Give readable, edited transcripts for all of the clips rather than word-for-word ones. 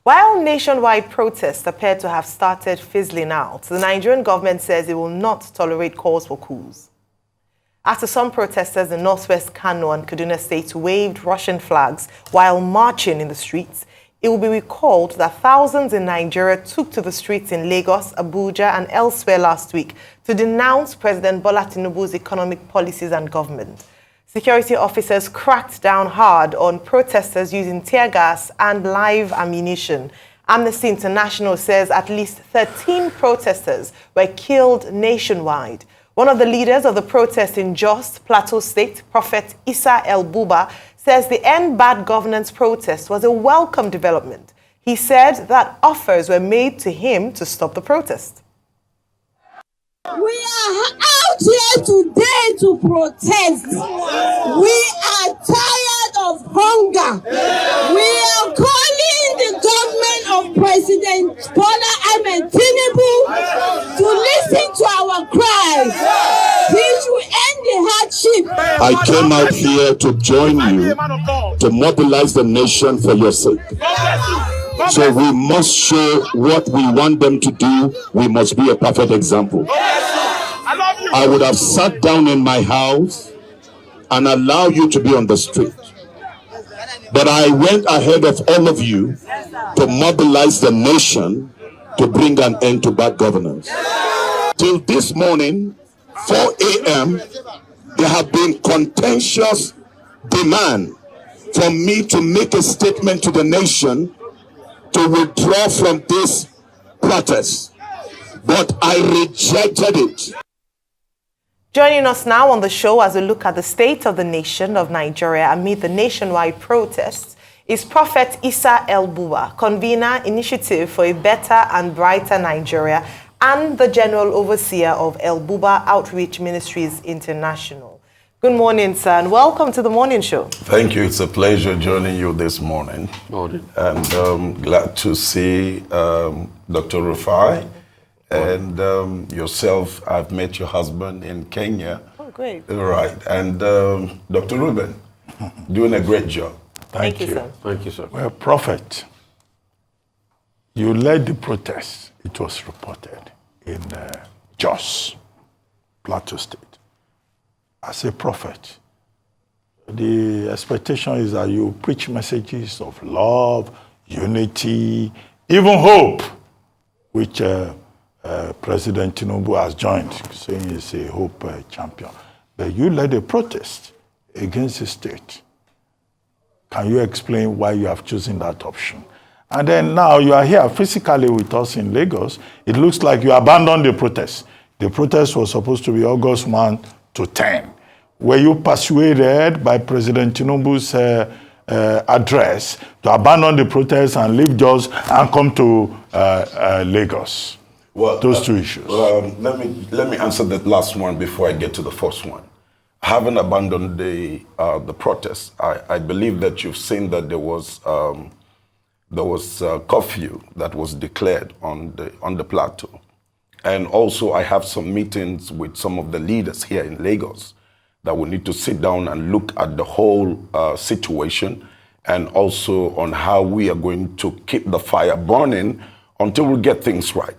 While nationwide protests appear to have started fizzling out, the Nigerian government says it will not tolerate calls for coups. After some protesters in northwest Kano and Kaduna states waved Russian flags while marching in the streets, it will be recalled that thousands in Nigeria took to the streets in Lagos, Abuja, and elsewhere last week to denounce President Bola Tinubu's economic policies and government. Security officers cracked down hard on protesters using tear gas and live ammunition. Amnesty International says at least 13 protesters were killed nationwide. One of the leaders of the protest in Jos, Plateau State, Prophet El-Buba, says the End Bad Governance protest was a welcome development. He said that offers were made to him to stop the protest. We are out here today to protest. We are tired of hunger. We are calling the government of President Bola Ahmed Tinubu to listen to our cries. He should end the hardship. I came out here to join you to mobilize the nation for your sake. So we must show what we want them to do. We must be a perfect example. I would have sat down in my house and allowed you to be on the street. But I went ahead of all of you to mobilize the nation to bring an end to bad governance. Till this morning, 4 a.m., there have been contentious demand for me to make a statement to the nation to withdraw from this protest. But I rejected it. Joining us now on the show as we look at the state of the nation of Nigeria amid the nationwide protests is Prophet El-Buba, Convener, Initiative for a Better and Brighter Nigeria, and the General Overseer of El-Buba Outreach Ministries International. Good morning, sir, and welcome to the morning show. Thank you. It's a pleasure joining you this morning. And glad to see Dr. Rufai. And yourself. I've met your husband in Kenya. Oh, great. Right. And Dr. Ruben, doing a great job. Thank you, sir. Thank you, sir. Well, Prophet, you led the protest, it was reported, in Jos, Plateau State. As a prophet, the expectation is that you preach messages of love, unity, even hope, which President Tinubu has joined, saying he's a hope champion. But you led a protest against the state. Can you explain why you have chosen that option? And then now you are here physically with us in Lagos. It looks like you abandoned the protest. The protest was supposed to be August 1 to 10. Were you persuaded by President Tinubu's address to abandon the protest and leave Jos and come to Lagos? Well, those two issues. Let me answer that last one before I get to the first one. Having abandoned the protest, I believe that you've seen that there was curfew that was declared on the plateau, and also I have some meetings with some of the leaders here in Lagos that we need to sit down and look at the whole situation, and also on how we are going to keep the fire burning until we get things right.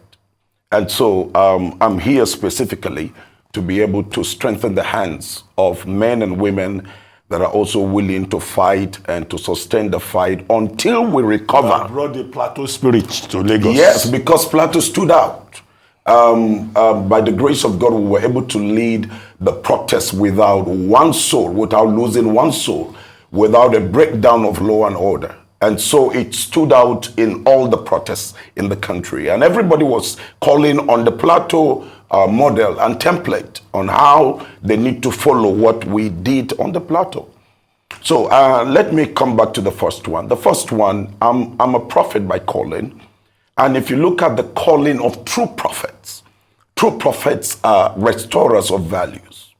And so I'm here specifically to be able to strengthen the hands of men and women that are also willing to fight and to sustain the fight until we recover. You brought the Plateau spirit to Lagos. Yes, because Plateau stood out. By the grace of God, we were able to lead the protest without one soul, without losing one soul, without a breakdown of law and order. And so it stood out in all the protests in the country. And everybody was calling on the Plateau model and template on how they need to follow what we did on the Plateau. So let me come back to the first one. The first one, I'm a prophet by calling. And if you look at the calling of true prophets are restorers of values.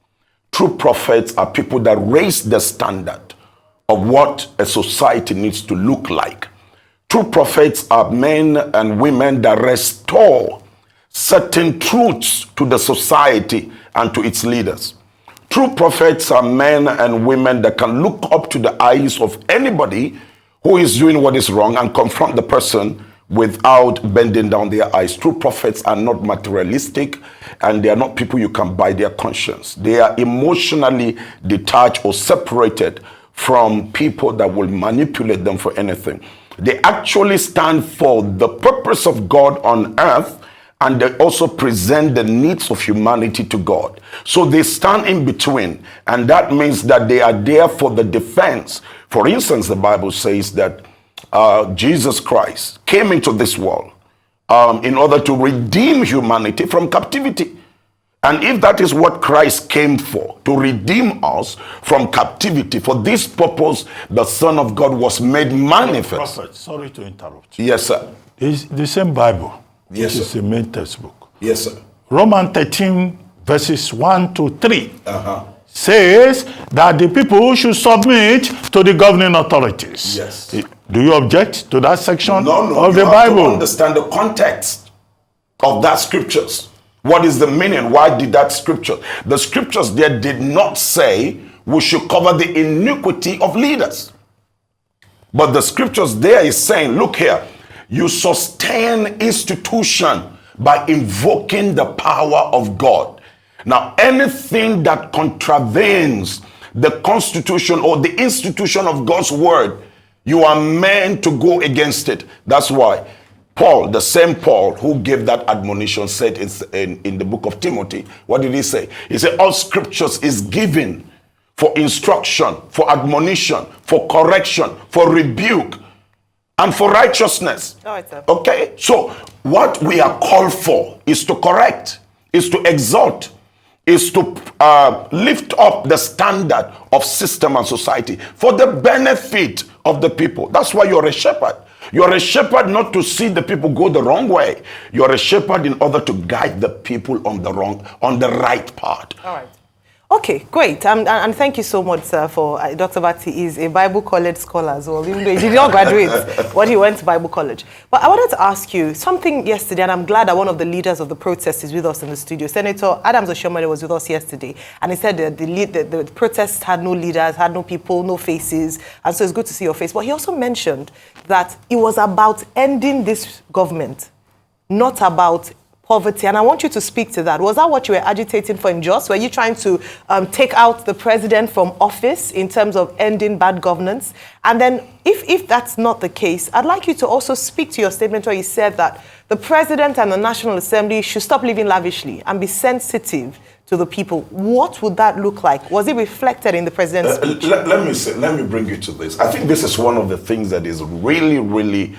True prophets are people that raise the standard of what a society needs to look like. True prophets are men and women that restore certain truths to the society and to its leaders. True prophets are men and women that can look up to the eyes of anybody who is doing what is wrong and confront the person without bending down their eyes. True prophets are not materialistic, and they are not people you can buy their conscience. They are emotionally detached or separated from people that will manipulate them for anything. They actually stand for the purpose of God on earth, and they also present the needs of humanity to God. So they stand in between, and that means that they are there for the defense. For instance, the Bible says that Jesus Christ came into this world in order to redeem humanity from captivity. And if that is what Christ came for, to redeem us from captivity, for this purpose, the Son of God was made manifest. Prophet, sorry to interrupt you. Yes, sir. The same Bible, Yes, which is sir. the main textbook. Yes, sir. Romans 13, verses 1 to 3, says that the people should submit to the governing authorities. Yes. Do you object to that section No, of you the have to Bible? understand the context of that scriptures. What is the meaning? Why did that scripture? The scriptures there did not say we should cover the iniquity of leaders. But the scriptures there is saying, look here, you sustain institution by invoking the power of God. Now, anything that contravenes the constitution or the institution of God's word, you are meant to go against it. That's why Paul, the same Paul who gave that admonition, said in the book of Timothy, what did he say? He said, all scriptures is given for instruction, for admonition, for correction, for rebuke, and for righteousness. All right, sir. Okay? So what we are called for is to correct, is to exhort, is to lift up the standard of system and society for the benefit of the people. That's why you're a shepherd. You're a shepherd not to see the people go the wrong way. You're a shepherd in order to guide the people on the right path. All right. Okay, great. And thank you so much, sir, for Dr. Bati is a Bible college scholar as well, even though he did not graduate, but he went to Bible college. But I wanted to ask you something yesterday, and I'm glad that one of the leaders of the protest is with us in the studio. Senator Adams Oshomole was with us yesterday, and he said that the protests had no leaders, had no people, no faces, and so it's good to see your face. But he also mentioned that it was about ending this government, not about poverty, and I want you to speak to that. Was that what you were agitating for in Jos? Were you trying to take out the president from office in terms of ending bad governance? And then if that's not the case, I'd like you to also speak to your statement where you said that the president and the National Assembly should stop living lavishly and be sensitive to the people. What would that look like? Was it reflected in the president's speech? Let me bring you to this. I think this is one of the things that is really, really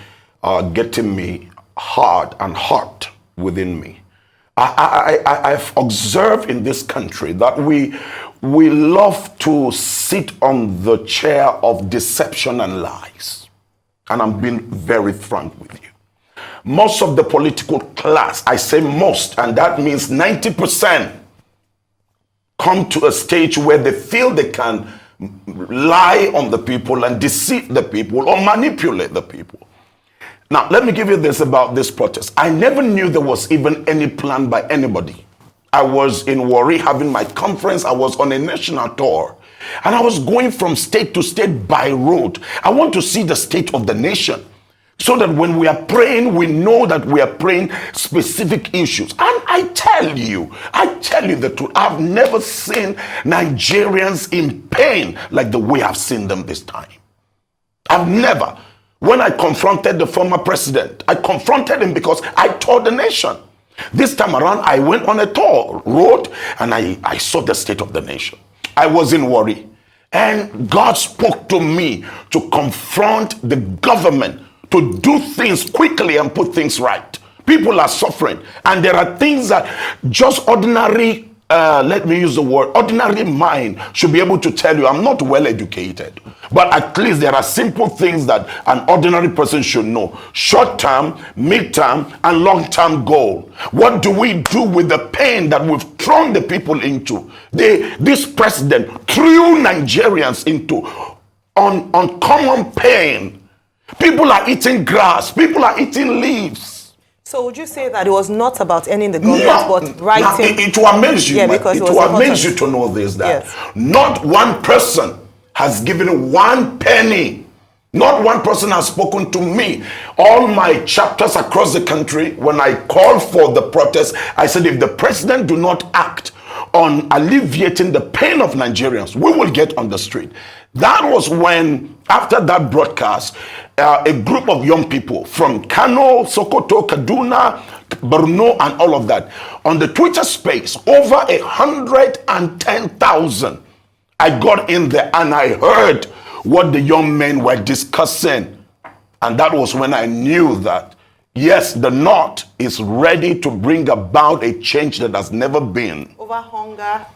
getting me hard and hot within me. I've observed in this country that we love to sit on the chair of deception and lies. And I'm being very frank with you. Most of the political class, I say most, and that means 90%, come to a stage where they feel they can lie on the people and deceive the people or manipulate the people. Now, let me give you this about this protest. I never knew there was even any plan by anybody. I was in Warri having my conference. I was on a national tour. And I was going from state to state by road. I want to see the state of the nation, so that when we are praying, we know that we are praying specific issues. And I tell you the truth. I've never seen Nigerians in pain like the way I've seen them this time. I've never. When I confronted the former president, I confronted him because I told the nation. This time around, I went on a tour road and I saw the state of the nation. I was in Warri, and God spoke to me to confront the government, to do things quickly and put things right. People are suffering, and there are things that just ordinary, let me use the word, ordinary mind should be able to tell you. I'm not well educated, but at least there are simple things that an ordinary person should know. Short-term, mid-term, and long-term goal. What do we do with the pain that we've thrown the people into? This president threw Nigerians into uncommon pain. People are eating grass. People are eating leaves. So would you say that it was not about ending the government, but writing? It will amaze you. Yeah, because it will amaze you to know this, that not one person has given 1 penny, Not one person has spoken to me. All my chapters across the country, when I called for the protest, I said, if the president do not act on alleviating the pain of Nigerians, we will get on the street. That was when, after that broadcast, a group of young people from Kano, Sokoto, Kaduna, Borno, and all of that, on the Twitter space, over 110,000. I got in there and I heard what the young men were discussing. And that was when I knew that, yes, the North is ready to bring about a change that has never been. Over hunger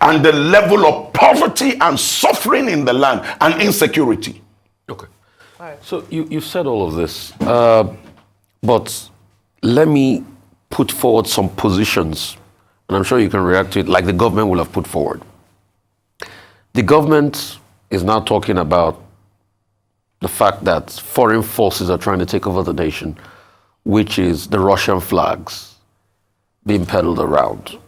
and the level of poverty and suffering in the land and insecurity. Okay. Right. So you said all of this, but let me put forward some positions, and I'm sure you can react to it like the government will have put forward. The government is now talking about the fact that foreign forces are trying to take over the nation, which is the Russian flags being peddled around.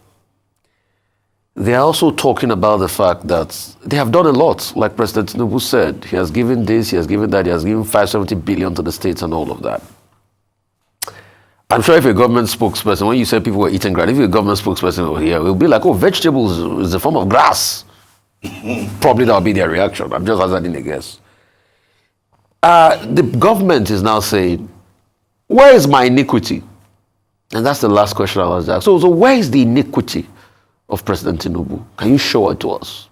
They are also talking about the fact that they have done a lot, like President Tinubu said. He has given this, he has given that, he has given 570 billion to the states and all of that. I'm sure if a government spokesperson, when you said people were eating grass, if you're a government spokesperson over here, it will be like, oh, vegetables is a form of grass. Probably that'll be their reaction. I'm just hazarding a guess. The government is now saying, where is my iniquity? And that's the last question I was asked. So where is the iniquity of President Tinubu? Can you show it to us?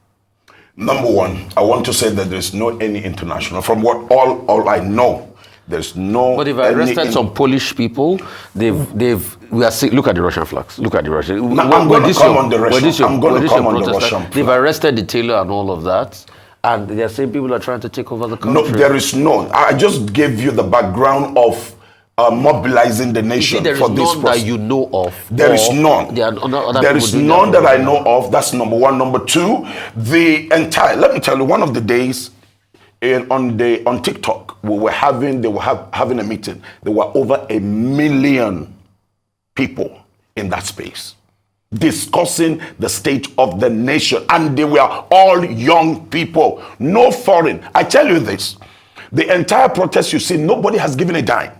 Number one, I want to say that there's no any international, from what all I know, there's no. But they've arrested some Polish people. Look at the Russian flags. Look at the Russian. I'm going to come on the Russian. I'm going to come on the Russian. They've arrested the tailor and all of that, and they're saying people are trying to take over the country. No, there is none. I just gave you the background of mobilizing the nation for this process. There is none that you know of. There is none. There is none that I know of. That's number one. Number two, let me tell you, one of the days on TikTok, they were having a meeting. There were over 1 million people in that space discussing the state of the nation, and they were all young people, no foreign. I tell you this, the entire protest you see, nobody has given a dime.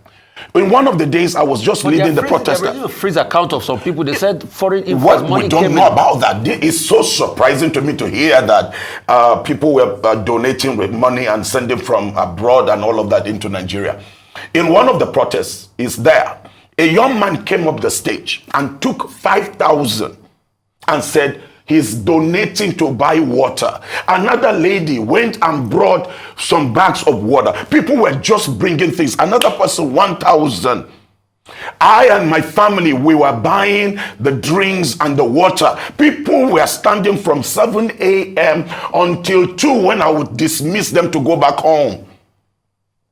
In one of the days, I was just leading the protest. There was a freeze account of some people. They said foreign influence money we don't know about that. It's so surprising to me to hear that people were donating with money and sending from abroad and all of that into Nigeria. In one of the protests, a young man came up the stage and took 5,000 and said, he's donating to buy water. Another lady went and brought some bags of water. People were just bringing things. Another person, 1,000. I and my family, we were buying the drinks and the water. People were standing from 7 a.m. until 2 when I would dismiss them to go back home.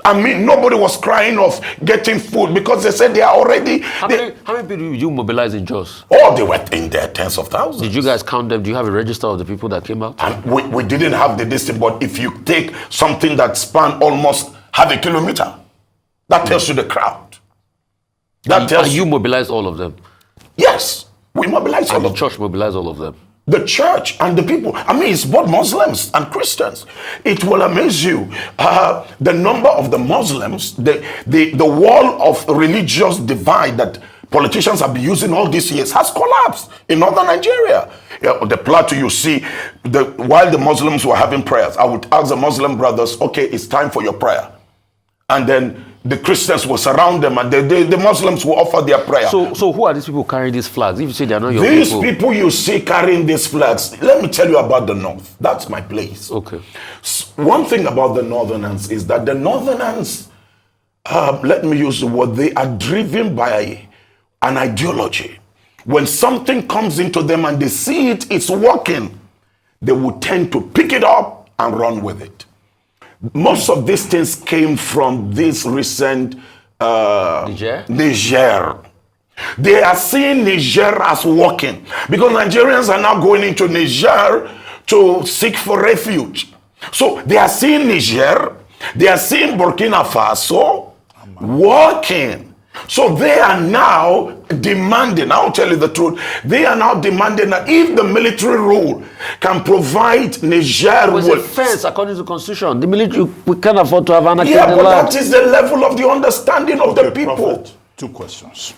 I mean, nobody was crying of getting food because they said they are already... How many people did you mobilize in Jos? Oh, they were in there, tens of thousands. Did you guys count them? Do you have a register of the people that came out? And we didn't have the distance, but if you take something that spanned almost half a kilometer, that tells you the crowd. And you mobilized all of them? Yes, we mobilized all of them. And the church mobilized all of them? The church and the people. I mean, it's both Muslims and Christians. It will amaze you. The number of the Muslims, the wall of religious divide that politicians have been using all these years has collapsed in northern Nigeria. The plateau you see, while the Muslims were having prayers, I would ask the Muslim brothers, okay, it's time for your prayer. And then the Christians will surround them and the Muslims will offer their prayer. So who are these people carrying these flags? If you say they are not your people. These people you see carrying these flags, let me tell you about the North. That's my place. Okay. One thing about the Northerners is that the Northerners, let me use the word, they are driven by an ideology. When something comes into them and they see it's working, they will tend to pick it up and run with it. Most of these things came from this recent Niger. They are seeing Niger as working because Nigerians are now going into Niger to seek for refuge. So they are seeing Niger, they are seeing Burkina Faso working. So they are now demanding, I'll tell you the truth, they are now demanding that if the military rule can provide Niger with a fence according to the constitution, the military, we can't afford to have anarchy in the but land. that is the level of the understanding of the people. Prophet, 2 questions.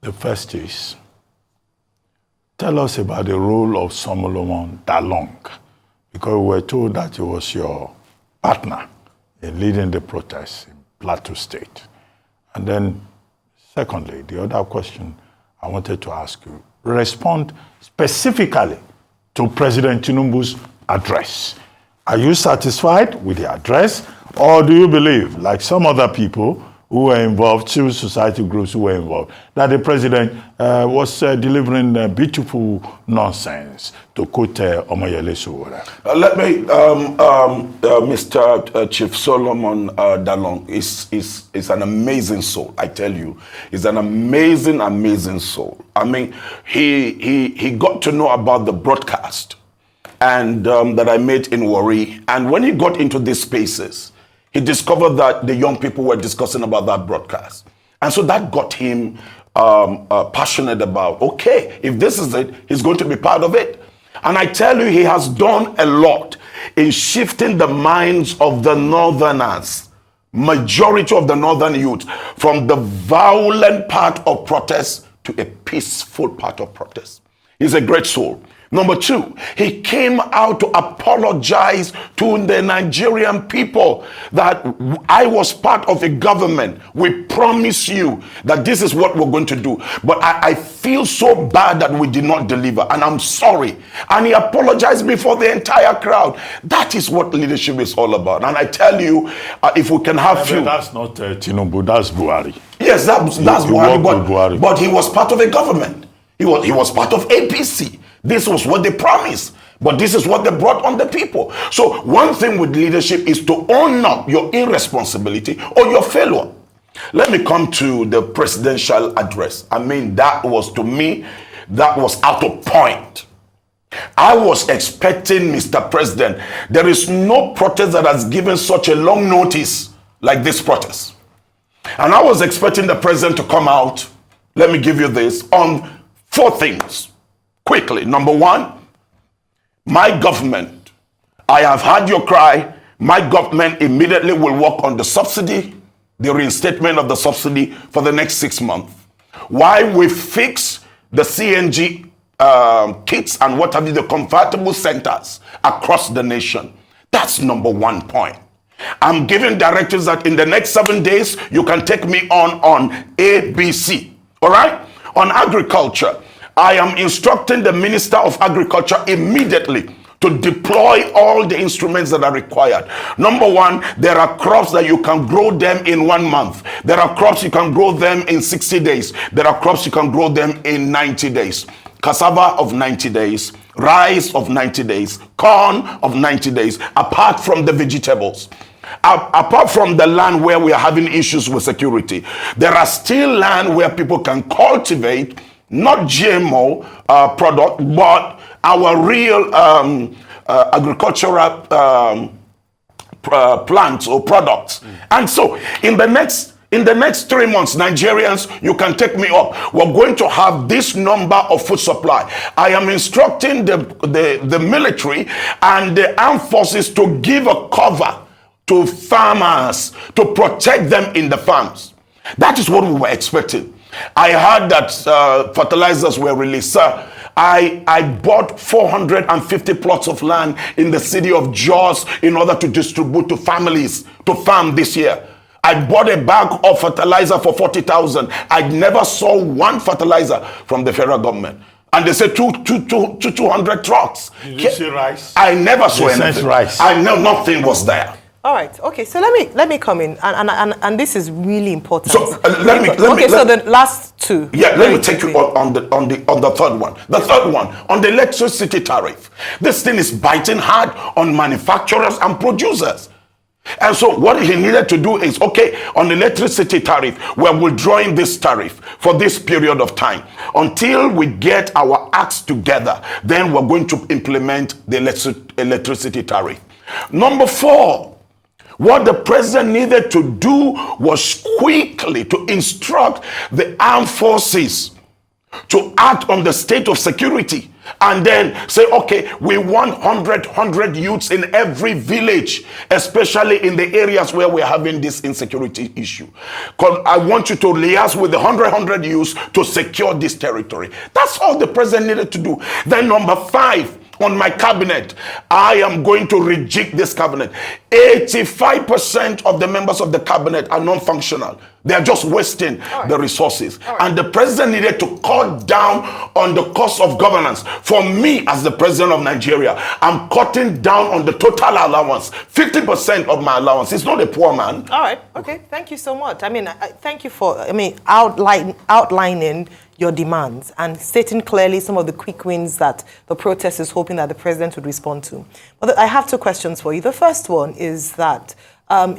The first is, tell us about the role of Solomon Dalong, because we were told that he was your partner in leading the protests in Plateau State. And then, secondly, the other question I wanted to ask you, respond specifically to President Tinubu's address. Are you satisfied with the address, or do you believe, like some other people who were involved, civil society groups who were involved, that the president was delivering beautiful nonsense, to quote Omoyele Sowore? Let me, Mr. Chief Solomon Dalong is an amazing soul, I tell you. He's an amazing, amazing soul. I mean, he got to know about the broadcast and that I made in Warri. And when he got into these spaces, he discovered that the young people were discussing about that broadcast. And so that got him passionate about, okay, if this is it, he's going to be part of it. And I tell you, he has done a lot in shifting the minds of the Northerners, majority of the Northern youth, from the violent part of protest to a peaceful part of protest. He's a great soul. Number 2, he came out to apologize to the Nigerian people that I was part of a government. We promise you that this is what we're going to do. But I feel so bad that we did not deliver, and I'm sorry. And he apologized before the entire crowd. That is what leadership is all about. And I tell you, if we can have few... That's not Tinubu, that's Buhari. Yes, that's Buhari, but he was part of a government. He was part of APC. This was what they promised, but this is what they brought on the people. So one thing with leadership is to own up your irresponsibility or your failure. Let me come to the presidential address. I mean, that was, to me, that was out of point. I was expecting, Mr. President, there is no protest that has given such a long notice like this protest. And I was expecting the president to come out, let me give you this, on 4 things. Quickly. Number 1, my government, I have heard your cry. My government immediately will work on the subsidy, the reinstatement of the subsidy for the next 6 months. While we fix the CNG kits and what have you, the convertible centers across the nation. That's number 1 point. I'm giving directives that in the next 7 days, you can take me on ABC. All right? On agriculture, I am instructing the Minister of Agriculture immediately to deploy all the instruments that are required. Number 1, there are crops that you can grow them in 1 month. There are crops you can grow them in 60 days. There are crops you can grow them in 90 days. Cassava of 90 days, rice of 90 days, corn of 90 days, apart from the vegetables. Apart from the land where we are having issues with security, there are still land where people can cultivate not GMO product, but our real agricultural plants or products. And so in the next 3 months, Nigerians, you can take me up. We're going to have this number of food supply. I am instructing the military and the armed forces to give a cover to farmers to protect them in the farms. That is what we were expecting. I heard that fertilizers were released. Sir, I bought 450 plots of land in the city of Jos in order to distribute to families to farm this year. I bought a bag of fertilizer for 40,000. I never saw one fertilizer from the federal government. And they said 200 trucks. Did you see rice? I never saw anything. Rice. I know nothing was there. All right. Okay. So let me come in, and this is really important. So let me. So the last 2. Yeah. Let me take you on the third one. The third one on the electricity tariff. This thing is biting hard on manufacturers and producers. And so what he needed to do is, okay, on the electricity tariff, we're withdrawing this tariff for this period of time. Until we get our acts together, then we're going to implement the electricity tariff. Number 4, What the president needed to do was quickly to instruct the armed forces to act on the state of security and then say, okay, we want 100 youths in every village, especially in the areas where we're having this insecurity issue. I want you to liaise with the 100 youths to secure this territory. That's all the president needed to do. Then number 5, on my cabinet, I am going to reject this cabinet. 85% of the members of the cabinet are non-functional. They are just wasting the resources. And the president needed to cut down on the cost of governance. For me, as the president of Nigeria, I'm cutting down on the total allowance. 50% of my allowance. It's not a poor man. All right. Okay. Thank you so much. I mean, thank you for, outlining your demands and stating clearly some of the quick wins that the protest is hoping that the president would respond to. But I have 2 questions for you. The first one is that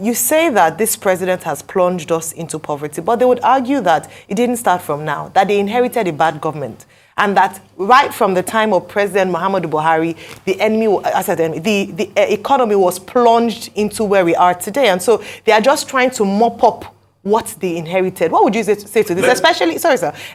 you say that this president has plunged us into poverty, but they would argue that it didn't start from now, that they inherited a bad government, and that right from the time of President Muhammadu Buhari, the economy was plunged into where we are today. And so they are just trying to mop up what they inherited. What would you say to this?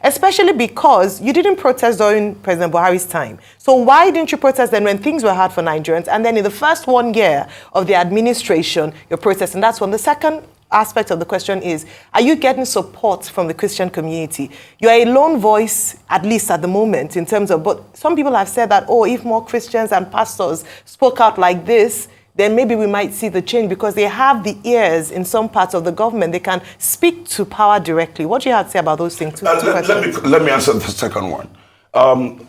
Especially because you didn't protest during President Buhari's time. So why didn't you protest then when things were hard for Nigerians? And then in the first 1 year of the administration, you're protesting. That's one. The second aspect of the question is, are you getting support from the Christian community? You're a lone voice, at least at the moment, in terms of, but some people have said that, oh, if more Christians and pastors spoke out like this, then maybe we might see the change because they have the ears in some parts of the government. They can speak to power directly. What do you have to say about those things? Let me answer the second one.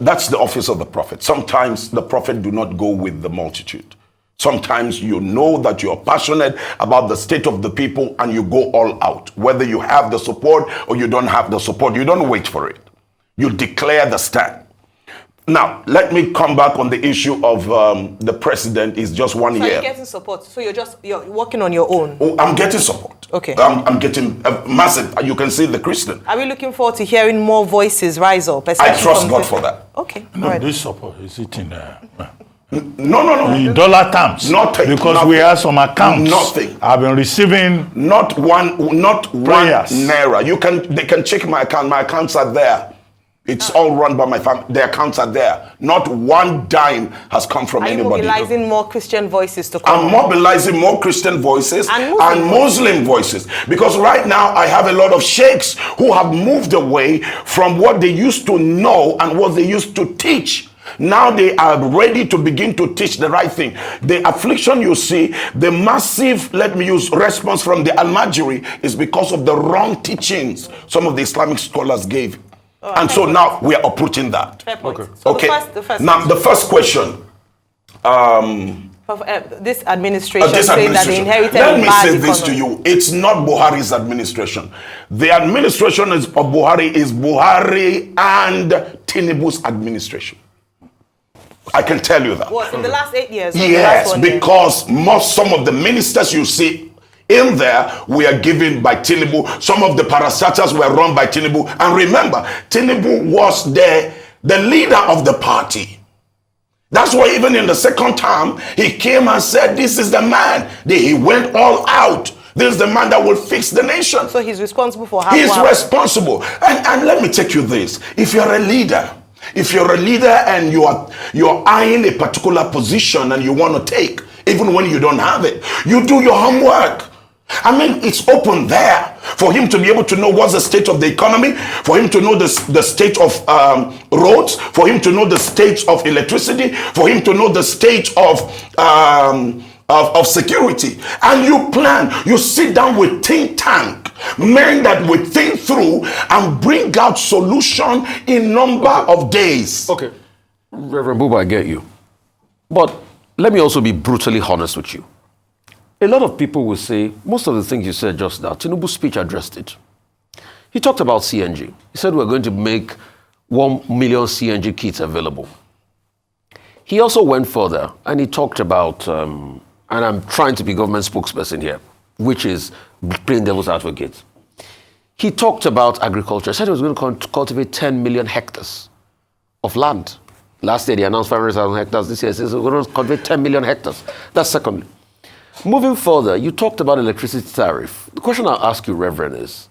That's the office of the prophet. Sometimes the prophet do not go with the multitude. Sometimes you know that you're passionate about the state of the people and you go all out. Whether you have the support or you don't have the support, you don't wait for it. You declare the stand. Now, let me come back on the issue of the president is just 1 year. So you're getting support. So you're working on your own. Oh, I'm getting support. Okay. I'm getting massive. You can see the Christian. Are we looking forward to hearing more voices rise up? I trust God for that. Okay. No, right. this support is it in No. in dollar terms. Nothing. Because Nothing. we have some accounts. Nothing. I've been receiving not one prayers. naira. They can check my account. My accounts are there. It's all run by my family. The accounts are there. Not one dime has come from anybody. Are you mobilizing more Christian voices to come? I'm mobilizing more Christian voices and Muslim voices. Because right now I have a lot of sheikhs who have moved away from what they used to know and what they used to teach. Now they are ready to begin to teach the right thing. The affliction you see, the massive, response from the Al-Majiri is because of the wrong teachings some of the Islamic scholars gave. And so now we are uprooting that. Fair point. Okay. So Okay. The first now the first question. This administration saying that they inherited Let a me bad say this to economy. you. It's not Buhari's administration. The administration of Buhari is Buhari and Tinubu's administration. I can tell you that. What, in the last 8 years? Or the last Yes, 1 year? because some of the ministers you see in there were given by Tinubu. Some of the parastatals were run by Tinubu. And remember, Tinubu was the leader of the party. That's why even in the second term, he came and said, this is the man. He went all out. This is the man that will fix the nation. So he's responsible for how? He's responsible. And let me take you this. If you're a leader and you're eyeing a particular position and you want to take, even when you don't have it, you do your homework. I mean, it's open there for him to be able to know what's the state of the economy, for him to know the state of roads, for him to know the state of electricity, for him to know the state of security. And you plan, you sit down with think tank, men that will think through and bring out solution in number of days. Okay. Reverend Buba, I get you. But let me also be brutally honest with you. A lot of people will say, most of the things you said just now, Tinubu's speech addressed it. He talked about CNG. He said we're going to make 1 million CNG kits available. He also went further and he talked about, and I'm trying to be government spokesperson here, which is plain devil's advocate. He talked about agriculture. He said he was going to cultivate 10 million hectares of land. Last year, they announced 500,000 hectares. This year, he says we're going to cultivate 10 million hectares. That's secondly. Moving further, you talked about electricity tariff. The question I'll ask you, Reverend, is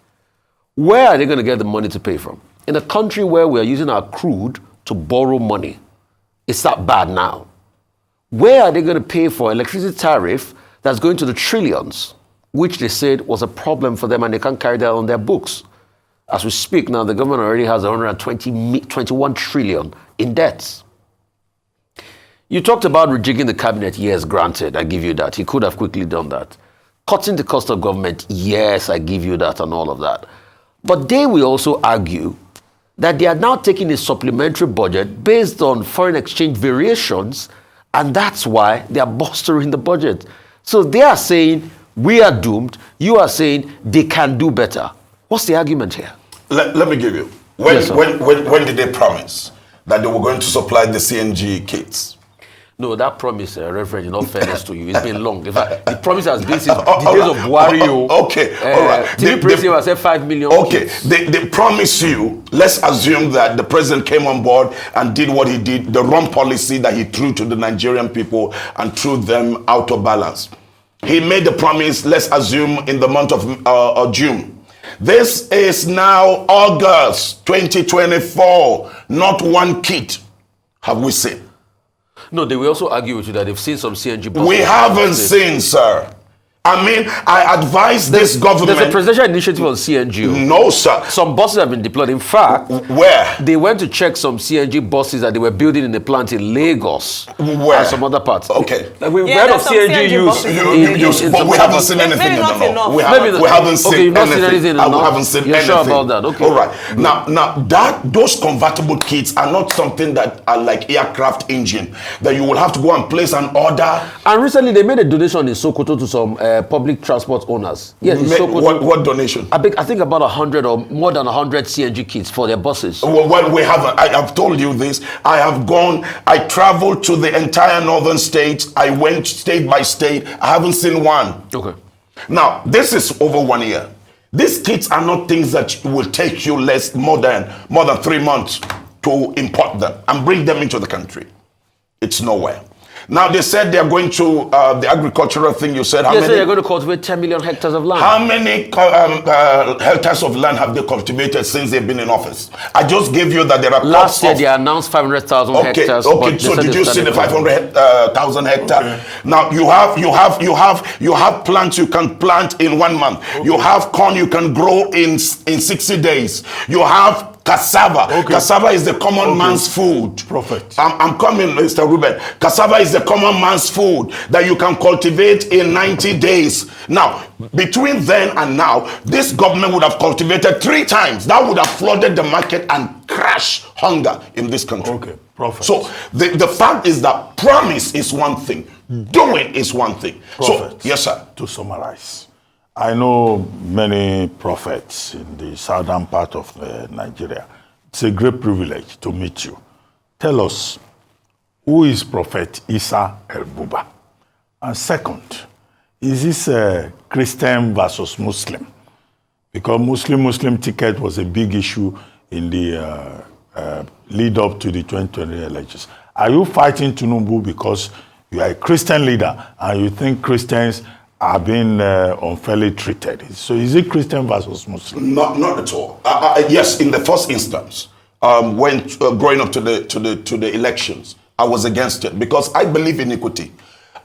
where are they going to get the money to pay from? In a country where we are using our crude to borrow money, it's that bad now. Where are they going to pay for electricity tariff that's going to the trillions, which they said was a problem for them and they can't carry that on their books? As we speak now, the government already has 21 trillion in debts. You talked about rejigging the cabinet. Yes, granted, I give you that. He could have quickly done that. Cutting the cost of government. Yes, I give you that and all of that. But they will also argue that they are now taking a supplementary budget based on foreign exchange variations, and that's why they are bolstering the budget. So they are saying, we are doomed. You are saying they can do better. What's the argument here? Let me give you. When did they promise that they were going to supply the CNG kits? No, that promise, Reverend, in all fairness to you, it's been long. In fact, the promise has been since the days of Buhari. Okay, all right. Tinubu president said 5 million. Okay, they promise you, let's assume that the president came on board and did what he did, the wrong policy that he threw to the Nigerian people and threw them out of balance. He made the promise, let's assume, in the month of June. This is now August 2024. Not one kit have we seen. No, they will also argue with you that they've seen some CNG buses. We haven't seen, sir. I mean, I advise this government. There's a presidential initiative on CNG. No, sir. Some buses have been deployed. In fact, where? They went to check some CNG buses that they were building in a plant in Lagos. Where? And some other parts. Okay. Like we've heard of CNG use. But we haven't seen anything in the law. We haven't seen anything. We haven't seen anything. You're sure about that? Okay. All right. Now those convertible kits are not something that are like aircraft engine that you will have to go and place an order. And recently they made a donation in Sokoto to some public transport owners. Yes, what donation? I think about 100 or more than 100 CNG kits for their buses. Well, we haven't. I have told you this. I have gone. I traveled to the entire northern states. I went state by state. I haven't seen one. Okay. Now, this is over 1 year. These kits are not things that will take you more than 3 months to import them and bring them into the country. It's nowhere. Now, they said they are going to, the agricultural thing you said. Yes, they're going to cultivate 10 million hectares of land. How many hectares of land have they cultivated since they've been in office? I just gave you that there are... Last year, they announced 500,000 hectares. Okay, so did you see the 500,000 hectares? Okay. Now, you have plants you can plant in 1 month. Okay. You have corn you can grow in 60 days. You have cassava. Okay. Cassava is the common man's food. Prophet. I'm coming, Mr. Ruben. Cassava is the common man's food that you can cultivate in 90 days. Now, between then and now, this government would have cultivated 3 times. That would have flooded the market and crashed hunger in this country. Okay, Prophet. So the fact is that promise is one thing. Doing is one thing. Prophet, so, yes, sir. To summarize, I know many prophets in the southern part of Nigeria. It's a great privilege to meet you. Tell us, who is Prophet El-Buba? And second, is this Christian versus Muslim? Because Muslim ticket was a big issue in the lead up to the 2020 elections. Are you fighting Tinubu because you are a Christian leader and you think Christians are being unfairly treated? So is it Christian versus Muslim? Not at all. Yes, in the first instance, when growing up to the elections, I was against it because I believe in equity.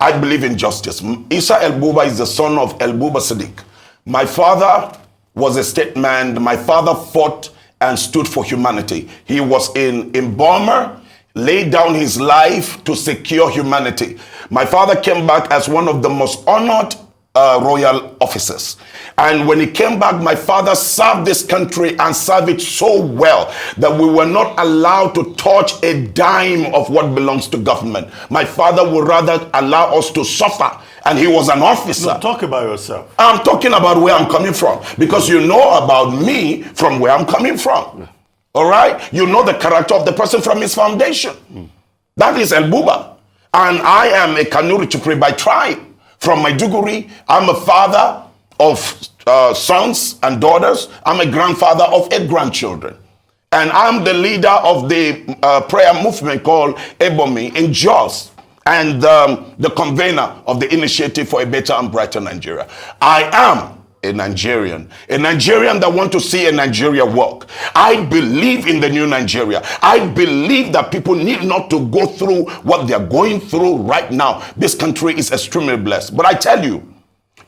I believe in justice. Isa El-Buba is the son of El-Buba Sadiq. My father was a statesman. My father fought and stood for humanity. He was in Burma, laid down his life to secure humanity. My father came back as one of the most honored royal officers. And when he came back, my father served this country and served it so well that we were not allowed to touch a dime of what belongs to government. My father would rather allow us to suffer. And he was an officer. No, talk about yourself. I'm talking about where I'm coming from. Because you know about me from where I'm coming from. All right? You know the character of the person from his foundation. That is El-Buba. And I am a Kanuri Chupri by tribe. From Maiduguri, I'm a father of sons and daughters. I'm a grandfather of 8 grandchildren. And I'm the leader of the prayer movement called Ebomi in Jos. and the convener of the Initiative for a Better and Brighter Nigeria. I am a Nigerian that want to see a Nigeria work. I believe in the new Nigeria. I believe that people need not to go through what they're going through right now. This country is extremely blessed. But I tell you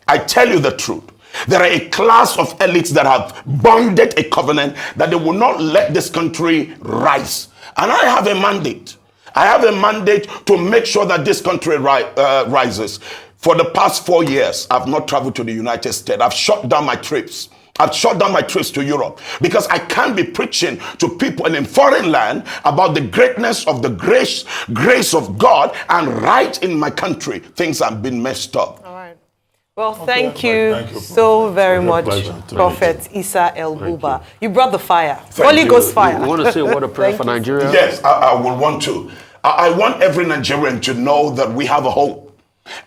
the truth. There are a class of elites that have bonded a covenant that they will not let this country rise. And I have a mandate. I have a mandate to make sure that this country rises. For the past 4 years, I've not traveled to the United States. I've shut down my trips. I've shut down my trips to Europe because I can't be preaching to people in a foreign land about the greatness of the grace of God, and right in my country, things have been messed up. All right. Well, thank you so very much, Prophet El-Buba. You brought the fire. Holy Ghost fire. You want to say what a prayer for Nigeria? Yes, I will want to. I want every Nigerian to know that we have a hope.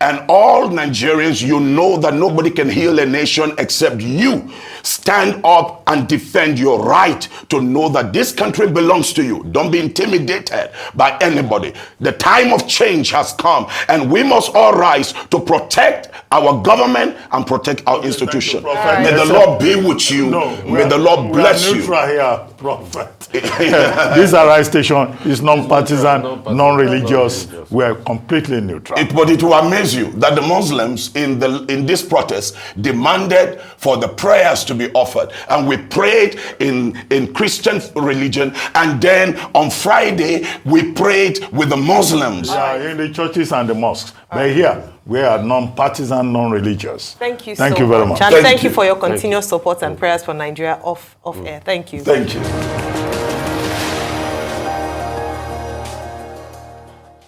And all Nigerians, you know that nobody can heal a nation except you. Stand up and defend your right to know that this country belongs to you. Don't be intimidated by anybody. The time of change has come, and we must all rise to protect our government and protect our institution. May the Lord be with you. May the Lord bless you. Neutral here, Prophet. This Arise station is non-partisan, non-religious. We are completely neutral. But it will amaze you that the Muslims in this protest demanded for the prayers to be offered, and we prayed in Christian religion, and then on Friday we prayed with the Muslims. Yeah, in the churches and the mosques. But here we are non-partisan, non-religious. Thank you. Thank you very much. And thank you for your continuous support and prayers for Nigeria off air. Thank you. Thank you.